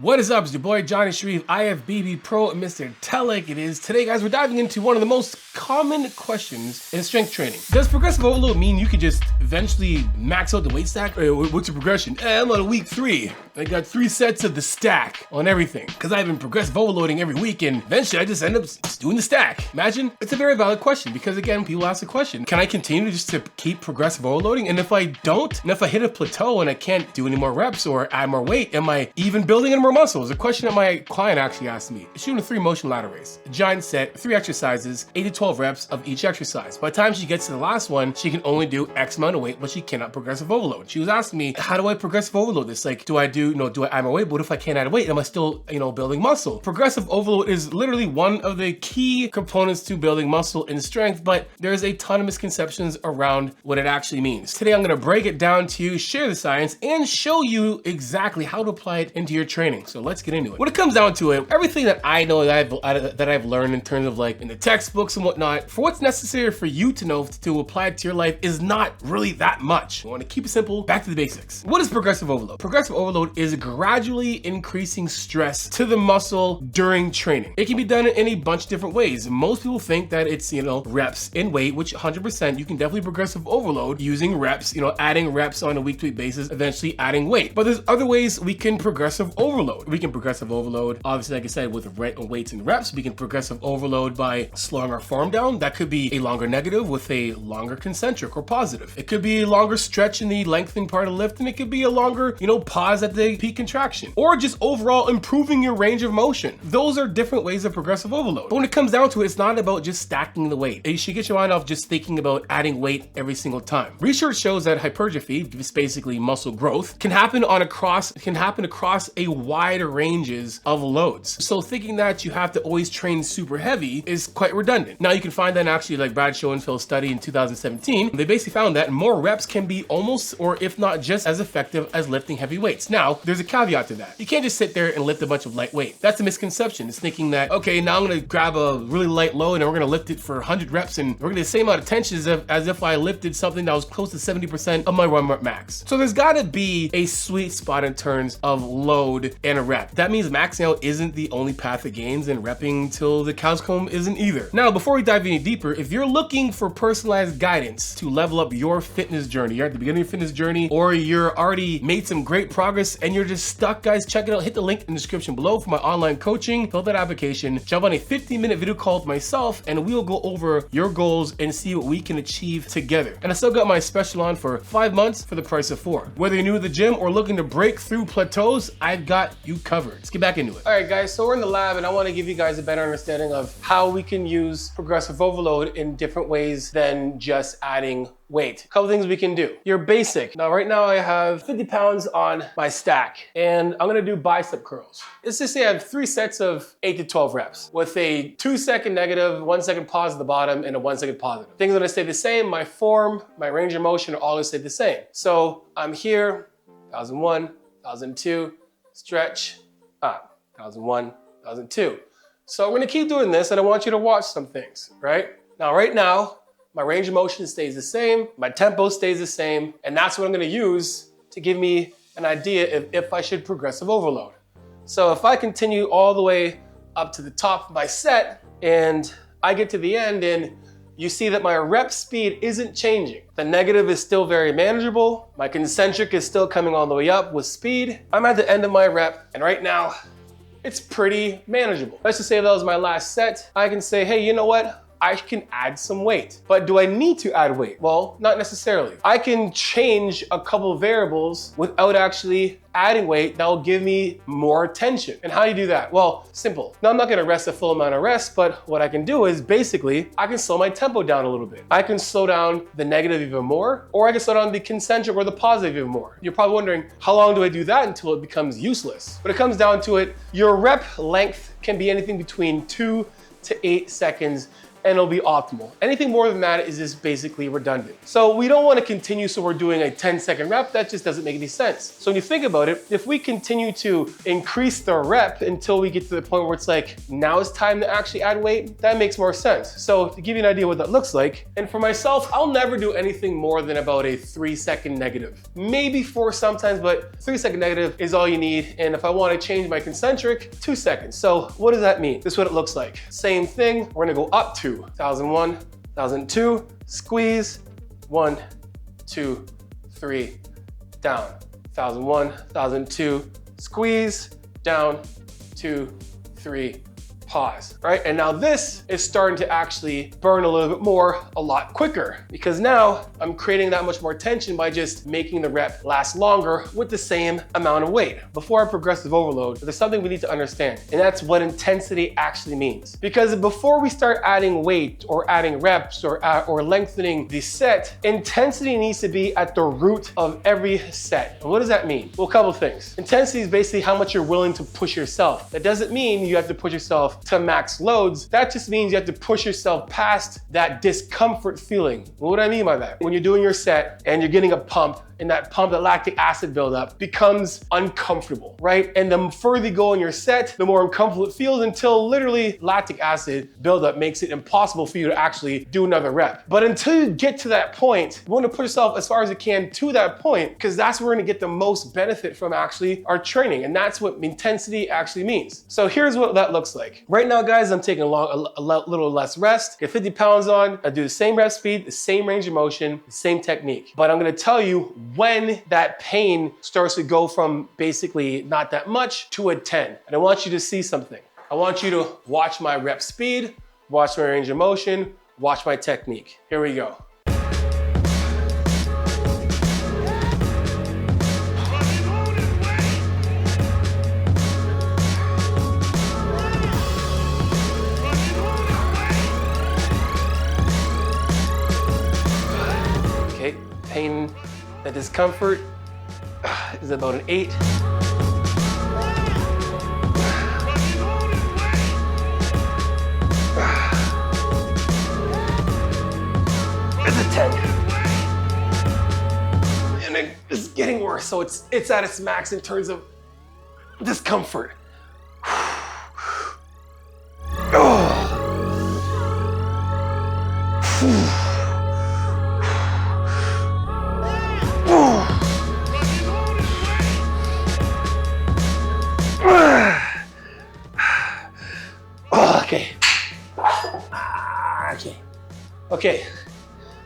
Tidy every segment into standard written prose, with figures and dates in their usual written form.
What is up? It's your boy Johnny Sharif, IFBB Pro, and Mr. Telek it is. Today, guys, we're diving into one of the most common questions in strength training. Does progressive overload mean you could just eventually max out the weight stack? Hey, what's your progression? Hey, I'm on week 3. I got 3 sets of the stack on everything because I've been progressive overloading every week, and eventually I just end up just doing the stack. Imagine. It's a very valid question because, again, people ask the question, can I continue just to keep progressive overloading? And if I don't, and if I hit a plateau and I can't do any more reps or add more weight, am I even building any more muscles? A question that my client actually asked me. Shooting a 3 motion ladder race, a giant set, 3 exercises, 8 to 12 reps of each exercise. By the time she gets to the last one, she can only do X amount of weight, but she cannot progressive overload. She was asking me, how do I progressive overload this? Like, do I add more weight? But if I can't add weight, am I still, building muscle? Progressive overload is literally one of the key components to building muscle and strength, but there's a ton of misconceptions around what it actually means. Today, I'm gonna break it down to you, share the science, and show you exactly how to apply it into your training. So let's get into it. When it comes down to it, everything that I know that I've learned in terms of like in the textbooks and whatnot, for what's necessary for you to know to apply it to your life is not really that much. I want to keep it simple, back to the basics. What is progressive overload? Progressive overload is gradually increasing stress to the muscle during training. It can be done in a bunch of different ways. Most people think that it's, reps in weight, which 100% you can definitely progressive overload using reps, adding reps on a week-to-week basis, eventually adding weight. But there's other ways we can progressive overload. We can progressive overload, obviously, like I said, with weights and reps. We can progressive overload by slowing our form down. That could be a longer negative with a longer concentric or positive. It could be a longer stretch in the lengthening part of the lift, and it could be a longer, pause at the peak contraction, or just overall improving your range of motion. Those are different ways of progressive overload. But when it comes down to it, it's not about just stacking the weight. You should get your mind off just thinking about adding weight every single time. Research shows that hypertrophy, which is basically muscle growth, can happen across a wide ranges of loads. So thinking that you have to always train super heavy is quite redundant. Now you can find that actually, like Brad Schoenfeld's study in 2017, they basically found that more reps can be almost, or if not just as effective as lifting heavy weights. Now, there's a caveat to that. You can't just sit there and lift a bunch of light weight. That's a misconception. It's thinking that, okay, now I'm gonna grab a really light load and we're gonna lift it for 100 reps and we're gonna get the same amount of tension as if I lifted something that was close to 70% of my 1 rep max. So there's gotta be a sweet spot in terms of load and a rep. That means maxing out isn't the only path to gains, and repping till the cows come isn't either. Now, before we dive any deeper, if you're looking for personalized guidance to level up your fitness journey, you're at the beginning of your fitness journey, or you're already made some great progress and you're just stuck, guys, check it out. Hit the link in the description below for my online coaching. Fill that application, jump on a 15-minute video call with myself, and we'll go over your goals and see what we can achieve together. And I still got my special on for 5 months for the price of 4. Whether you're new to the gym or looking to break through plateaus, I've got you covered. Let's get back into it. All right, guys, so we're in the lab and I want to give you guys a better understanding of how we can use progressive overload in different ways than just adding weight. A couple things we can do. Your basic. Now, right now I have 50 pounds on my stack and I'm gonna do bicep curls. Let's just say I have 3 sets of 8 to 12 reps with a 2-second negative, 1-second pause at the bottom, and a 1-second positive. Things are gonna stay the same. My form, my range of motion are all gonna stay the same. So I'm here, 1001, 1002, stretch, up, 1001, 1002. So we're gonna keep doing this and I want you to watch some things, right? Now, right now, my range of motion stays the same, my tempo stays the same, and that's what I'm gonna use to give me an idea if I should progressive overload. So if I continue all the way up to the top of my set and I get to the end and you see that my rep speed isn't changing. The negative is still very manageable. My concentric is still coming all the way up with speed. I'm at the end of my rep and right now it's pretty manageable. Let's just say that was my last set. I can say, hey, you know what? I can add some weight. But do I need to add weight? Well, not necessarily. I can change a couple of variables without actually adding weight that will give me more tension. And how do you do that? Well, simple. Now I'm not gonna rest a full amount of rest, but what I can do is basically, I can slow my tempo down a little bit. I can slow down the negative even more, or I can slow down the concentric or the positive even more. You're probably wondering, how long do I do that until it becomes useless? When it comes down to it, your rep length can be anything between 2 to 8 seconds, and it'll be optimal. Anything more than that is just basically redundant. So we don't want to continue, so we're doing a 10-second rep. That just doesn't make any sense. So when you think about it, if we continue to increase the rep until we get to the point where it's like, now it's time to actually add weight, that makes more sense. So to give you an idea what that looks like, and for myself, I'll never do anything more than about a 3-second negative. Maybe 4 sometimes, but 3-second negative is all you need. And if I want to change my concentric, 2 seconds. So what does that mean? This is what it looks like. Same thing, we're gonna go up to 1001, 1002, squeeze, 1, 2, 3, down. 1001, 1002, squeeze, down, 2, 3, pause, right? And now this is starting to actually burn a little bit more, a lot quicker, because now I'm creating that much more tension by just making the rep last longer with the same amount of weight. Before our progressive overload, there's something we need to understand, and that's what intensity actually means. Because before we start adding weight or adding reps or lengthening the set, intensity needs to be at the root of every set. And what does that mean? Well, a couple things. Intensity is basically how much you're willing to push yourself. That doesn't mean you have to push yourself to max loads. That just means you have to push yourself past that discomfort feeling. What do I mean by that? When you're doing your set and you're getting a pump, and that pump, that lactic acid buildup becomes uncomfortable, right? And the further you go in your set, the more uncomfortable it feels until literally lactic acid buildup makes it impossible for you to actually do another rep. But until you get to that point, you want to push yourself as far as you can to that point, because that's where we're going to get the most benefit from actually our training. And that's what intensity actually means. So here's what that looks like. Right now, guys, I'm taking a little less rest, get 50 pounds on, I do the same rep speed, the same range of motion, the same technique. But I'm going to tell you when that pain starts to go from basically not that much to a 10. And I want you to see something. I want you to watch my rep speed, watch my range of motion, watch my technique. Here we go. Okay, pain. The discomfort is about an 8. It's a 10. And it's getting worse, so it's at its max in terms of discomfort. Okay,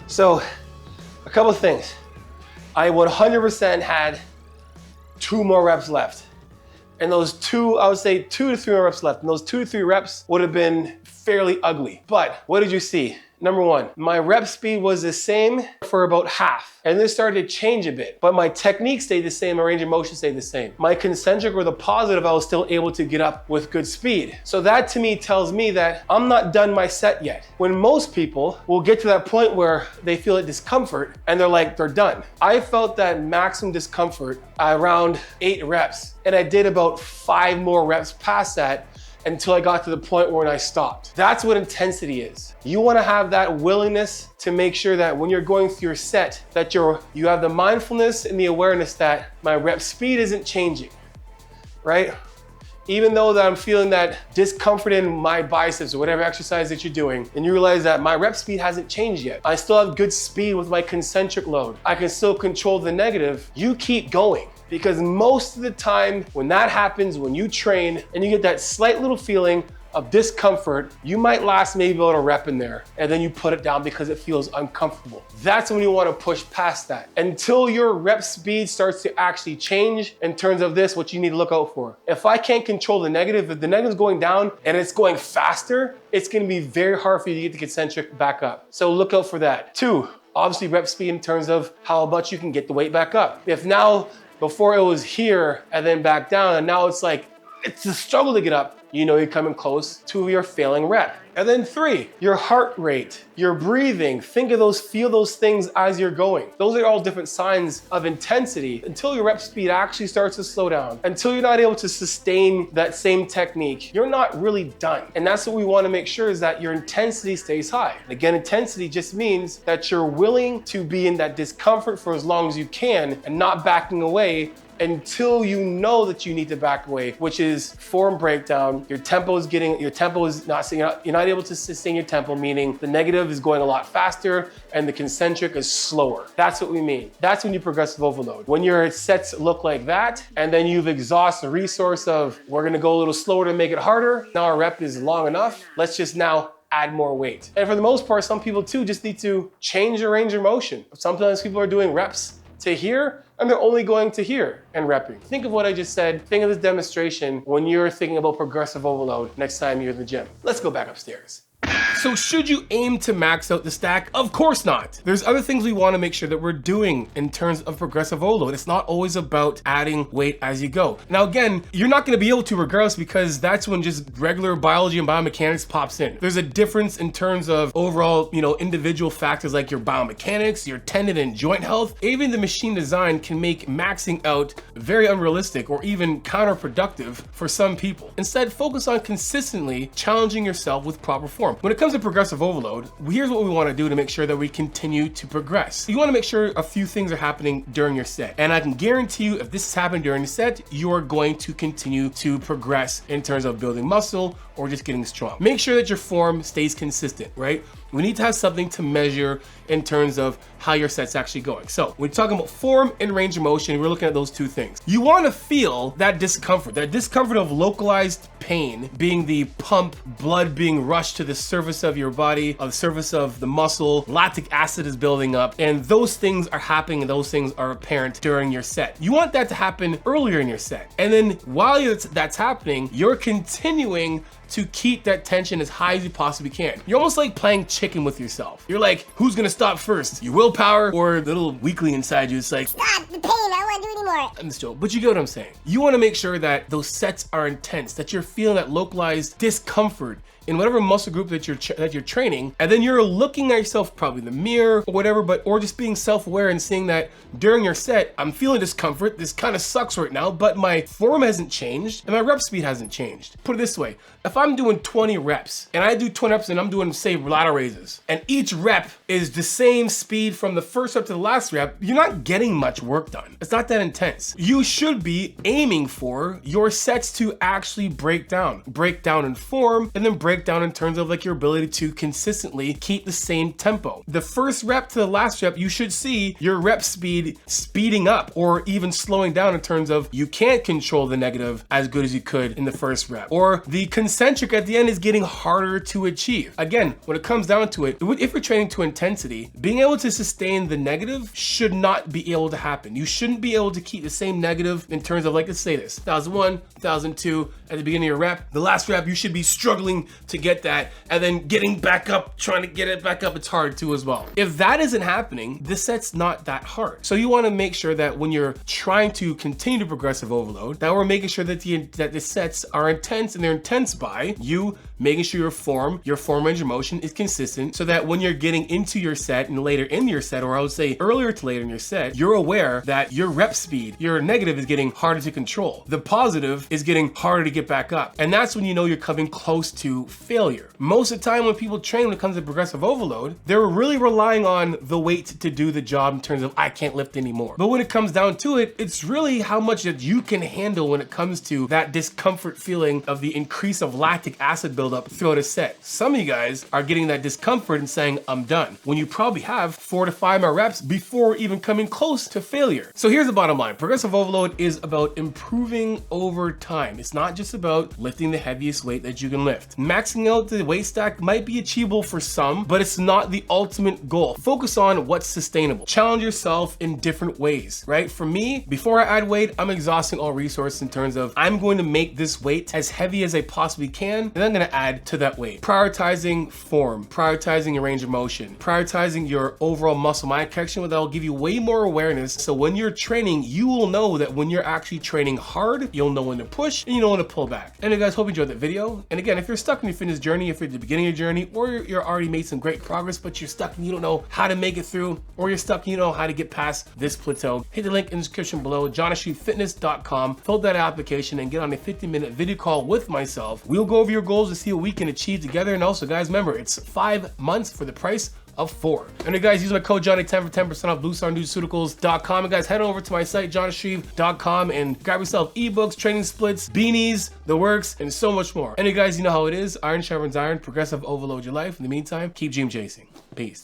so a couple of things. I 100% had 2 more reps left. And those 2, I would say 2 to 3 more reps left. And those 2 to 3 reps would have been fairly ugly. But what did you see? Number 1, my rep speed was the same for about half. And this started to change a bit, but my technique stayed the same, my range of motion stayed the same. My concentric or the positive, I was still able to get up with good speed. So that to me tells me that I'm not done my set yet. When most people will get to that point where they feel a discomfort and they're done. I felt that maximum discomfort around 8 reps, and I did about 5 more reps past that until I got to the point where I stopped. That's what intensity is. You wanna have that willingness to make sure that when you're going through your set, that you have the mindfulness and the awareness that my rep speed isn't changing, right? Even though that I'm feeling that discomfort in my biceps or whatever exercise that you're doing, and you realize that my rep speed hasn't changed yet. I still have good speed with my concentric load. I can still control the negative. You keep going. Because most of the time when that happens, when you train and you get that slight little feeling of discomfort, you might last maybe about a rep in there and then you put it down because it feels uncomfortable. That's when you want to push past that. Until your rep speed starts to actually change in terms of this, what you need to look out for. If I can't control the negative, if the negative's going down and it's going faster, it's going to be very hard for you to get the concentric back up. So look out for that. 2, obviously rep speed in terms of how much you can get the weight back up. If now, before it was here and then back down, and now it's a struggle to get up, you know you're coming close to your failing rep. And then 3, your heart rate, your breathing. Think of those, feel those things as you're going. Those are all different signs of intensity until your rep speed actually starts to slow down. Until you're not able to sustain that same technique, you're not really done. And that's what we want to make sure, is that your intensity stays high. Again, intensity just means that you're willing to be in that discomfort for as long as you can and not backing away until you know that you need to back away, which is form breakdown. Your tempo is not, you're not able to sustain your tempo, meaning the negative is going a lot faster and the concentric is slower. That's what we mean. That's when you progressive overload. When your sets look like that, and then you've exhausted the resource of, we're gonna go a little slower to make it harder. Now our rep is long enough. Let's just now add more weight. And for the most part, some people too just need to change their range of motion. Sometimes people are doing reps to here, and they're only going to here and repping. Think of what I just said. Think of this demonstration when you're thinking about progressive overload next time you're in the gym. Let's go back upstairs. So should you aim to max out the stack? Of course not. There's other things we want to make sure that we're doing in terms of progressive overload. It's not always about adding weight as you go. Now again, you're not going to be able to regardless, because that's when just regular biology and biomechanics pops in. There's a difference in terms of overall, individual factors like your biomechanics, your tendon and joint health. Even the machine design can make maxing out very unrealistic or even counterproductive for some people. Instead, focus on consistently challenging yourself with proper form. When it comes to progressive overload, here's what we want to do to make sure that we continue to progress. You want to make sure a few things are happening during your set. And I can guarantee you, if this is happening during the set, you are going to continue to progress in terms of building muscle or just getting strong. Make sure that your form stays consistent, right? We need to have something to measure in terms of how your set's actually going. So when we're talking about form and range of motion, we're looking at those two things. You want to feel that discomfort of localized pain, being the pump, blood being rushed to the surface of your body, the surface of the muscle, lactic acid is building up, and those things are happening and those things are apparent during your set. You want that to happen earlier in your set. And then while that's happening, you're continuing to keep that tension as high as you possibly can. You're almost like playing chicken with yourself. You're like, who's gonna stop first? Your willpower or the little weakling inside you? It's like, stop the pain, I don't wanna do it anymore. I'm just joking, but you get what I'm saying. You wanna make sure that those sets are intense, that you're feeling that localized discomfort in whatever muscle group that you're training, and then you're looking at yourself probably in the mirror or whatever, or just being self-aware and seeing that during your set, I'm feeling discomfort, this kind of sucks right now, but my form hasn't changed and my rep speed hasn't changed. Put it this way, if I'm doing 20 reps and I do 20 reps and I'm doing, say, ladder raises, and each rep is the same speed from the first rep to the last rep, you're not getting much work done. It's not that intense. You should be aiming for your sets to actually break down in form, and then break down in terms of like your ability to consistently keep the same tempo. The first rep to the last rep, you should see your rep speed speeding up or even slowing down in terms of you can't control the negative as good as you could in the first rep, or the concentric at the end is getting harder to achieve. Again, when it comes down to it, if you're training to intensity, being able to sustain the negative should not be able to happen. You shouldn't be able to keep the same negative in terms of, like, let's say this, 1001, 1002 at the beginning of your rep. The last rep, you should be struggling to get that, and then getting back up, trying to get it back up, it's hard too as well. If that isn't happening, the set's not that hard. So you want to make sure that when you're trying to continue to progressive overload, that we're making sure that the sets are intense, and they're intense by you making sure your form range of motion is consistent, so that when you're getting into your set and later in your set, or I would say earlier to later in your set, you're aware that your rep speed, your negative is getting harder to control. The positive is getting harder to get back up. And that's when you know you're coming close to failure. Most of the time when people train when it comes to progressive overload, they're really relying on the weight to do the job in terms of I can't lift anymore. But when it comes down to it, it's really how much that you can handle when it comes to that discomfort feeling of the increase of lactic acid buildup throughout a set. Some of you guys are getting that discomfort and saying, I'm done, when you probably have 4 to 5 more reps before even coming close to failure. So here's the bottom line. Progressive overload is about improving over time. It's not just about lifting the heaviest weight that you can lift. Maxing out the weight stack might be achievable for some, but it's not the ultimate goal. Focus on what's sustainable. Challenge yourself in different ways, right? For me, before I add weight, I'm exhausting all resources in terms of I'm going to make this weight as heavy as I possibly can, and I'm going to add to that weight. Prioritizing form, prioritizing your range of motion, prioritizing your overall muscle mind connection, that will give you way more awareness. So when you're training, you will know that when you're actually training hard, you'll know when to push and you know when to pull back. And guys, hope you enjoyed that video. And again, if you're stuck in your fitness journey, if you're at the beginning of your journey, or you're already made some great progress, but you're stuck and you don't know how to make it through, or you're stuck and you know how to get past this plateau, hit the link in the description below, jonashrevefitness.com, fill that application and get on a 15-minute video call with myself. We'll go over your goals to see what we can achieve together. And also guys, remember, it's 5 months for the price of 4. And guys, use my code Johnny10 for 10% off BlueStarNutraceuticals.com. And guys, head over to my site, jonashreve.com, and grab yourself ebooks, training splits, beanies, the works, and so much more. And guys, you know how it is. Iron sharpens iron. Progressive overload your life. In the meantime, keep dream chasing. Peace.